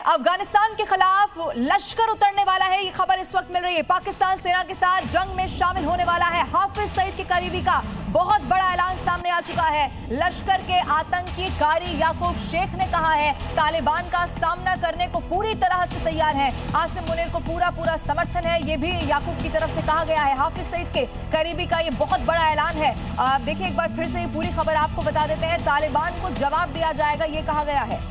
अफगानिस्तान के खिलाफ लश्कर उतरने वाला है, ये खबर इस वक्त मिल रही है। पाकिस्तान सेना के साथ जंग में शामिल होने वाला है। हाफिज सईद के करीबी का बहुत बड़ा ऐलान सामने आ चुका है। लश्कर के आतंकी कारी याकूब शेख ने कहा है तालिबान का सामना करने को पूरी तरह से तैयार है। आसिम मुनीर को पूरा समर्थन है, ये भी याकूब की तरफ से कहा गया है। हाफिज सईद के करीबी का ये बहुत बड़ा ऐलान है। देखिए एक बार फिर से ये पूरी खबर आपको बता देते हैं। तालिबान को जवाब दिया जाएगा, ये कहा गया है।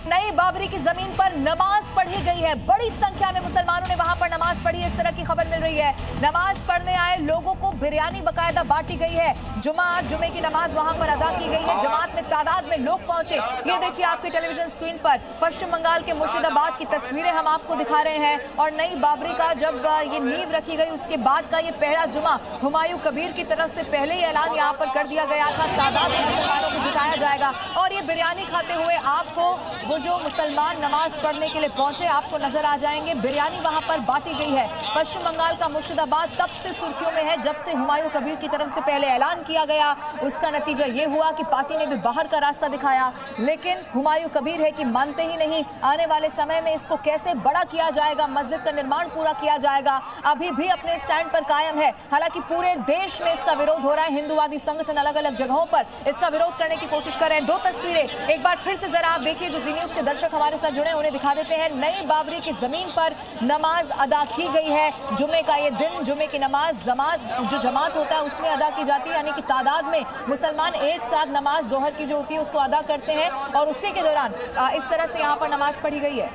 नई बाबरी की जमीन पर नमाज पढ़ी गई है। बड़ी संख्या में मुसलमानों ने वहां पर नमाज पढ़ी, इस तरह की खबर मिल रही है। नमाज पढ़ने आए लोगों को बिरयानी बकायदा बांटी गई है। जुमे की नमाज वहां पर अदा की गई है। जमात में तादाद में लोग पहुंचे। ये देखिए आपके टेलीविजन स्क्रीन पर पश्चिम बंगाल के मुर्शिदाबाद की तस्वीरें हम आपको दिखा रहे हैं। और नई बाबरी का जब ये नींव रखी गई उसके बाद का ये पहला जुमा हुमायूं कबीर की तरफ से पहले ही ऐलान यहाँ पर कर दिया गया था। तादाद में मुसलमानों को जुटाया जाएगा और ये बिरयानी खाते हुए आपको वो जो मुसलमान नमाज पढ़ने के लिए पहुंचे आपको नजर आ जाएंगे। बिरयानी वहां पर बांटी गई है। पश्चिम बंगाल का मुर्शिदाबाद तब से सुर्खियों में है जब से हुमायूं कबीर की तरफ से पहले ऐलान किया गया। उसका नतीजा ये हुआ कि पार्टी ने भी बाहर का रास्ता दिखाया, लेकिन हुमायूं कबीर है कि मानते ही नहीं। आने वाले समय में इसको कैसे बड़ा किया जाएगा, मस्जिद का निर्माण पूरा किया जाएगा, अभी भी अपने स्टैंड पर कायम है। हालांकि पूरे देश में इसका विरोध हो रहा है। हिंदुवादी संगठन अलग अलग जगहों पर इसका विरोध करने की कोशिश कर रहे हैं। दो तस्वीरें एक बार फिर से जरा आप देखिए, जो जी न्यूज़ के दर्शक हमारे साथ जुड़े उन्हें दिखा देते हैं। नई बाबरी की जमीन पर नमाज अदा की गई है। जुमे का ये दिन, जुमे की नमाज जमात होता है उसमें अदा की जाती है, यानी कि तादाद में मुसलमान एक साथ नमाज जोहर की जो होती है उसको अदा करते हैं और उसी के दौरान इस तरह से यहाँ पर नमाज पढ़ी गई है।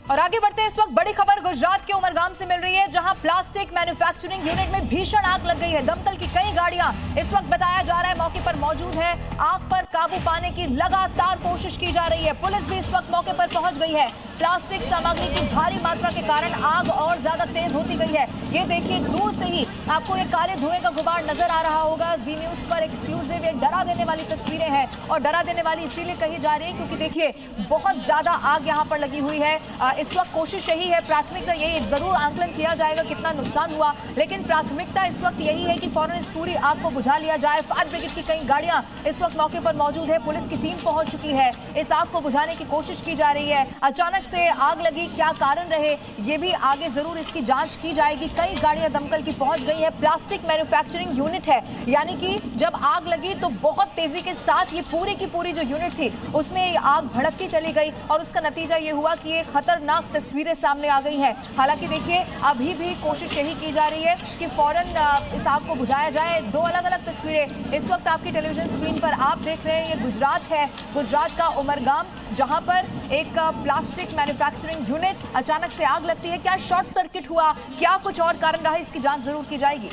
और आगे बढ़ते हैं, इस वक्त बड़ी खबर गुजरात के उमरगाम से मिल रही है, जहां प्लास्टिक मैन्युफैक्चरिंग यूनिट में भीषण आग लग गई है। दमकल की कई गाड़ियां इस वक्त बताया जा रहा है मौके पर मौजूद है। आग पर काबू पाने की लगातार कोशिश की जा रही है। पुलिस भी इस वक्त मौके पर पहुंच गई है। प्लास्टिक सामग्री की भारी मात्रा के कारण आग और ज्यादा तेज होती गई है। ये देखिए दूर से ही आपको ये काले धुएं का गुबार नजर आ रहा होगा। जी न्यूज पर एक्सक्लूसिव एक डरा देने वाली तस्वीरें हैं, और डरा देने वाली इसीलिए कही जा रही है क्योंकि देखिए बहुत ज्यादा आग यहाँ पर लगी हुई है। इस वक्त कोशिश यही है, प्राथमिकता यही है, जरूर आंकलन किया जाएगा कितना नुकसान हुआ, लेकिन प्राथमिकता इस वक्त यही है कि फौरन इस पूरी आग को बुझा लिया जाए। फायर ब्रिगेड की कई गाड़ियां इस वक्त मौके पर मौजूद है, पुलिस की टीम पहुंच चुकी है। इस आग को बुझाने की कोशिश की जा रही है। अचानक से आग लगी, क्या कारण रहे ये भी आगे जरूर इसकी जांच की जाएगी। कई गाड़ियां दमकल की पहुंच गई है। प्लास्टिक मैन्युफैक्चरिंग यूनिट है, यानी कि जब आग लगी तो बहुत तेजी के साथ ये पूरी की पूरी जो यूनिट थी उसमें आग भड़कती चली गई और उसका नतीजा ये हुआ कि ये खतरनाक तस्वीरें सामने आ गई हैं। हालांकि देखिए अभी भी कोशिश यही की जा रही है कि फौरन इस आग को बुझाया जाए। दो अलग अलग तस्वीरें इस वक्त आपकी टेलीविजन स्क्रीन पर आप देख रहे हैं। ये गुजरात है, गुजरात का उमरगाम, जहां पर एक प्लास्टिक मैन्युफैक्चरिंग यूनिट अचानक से आग लगती है। क्या शॉर्ट सर्किट हुआ, क्या कुछ और कारण रहा, इसकी जांच जरूर की जाएगी।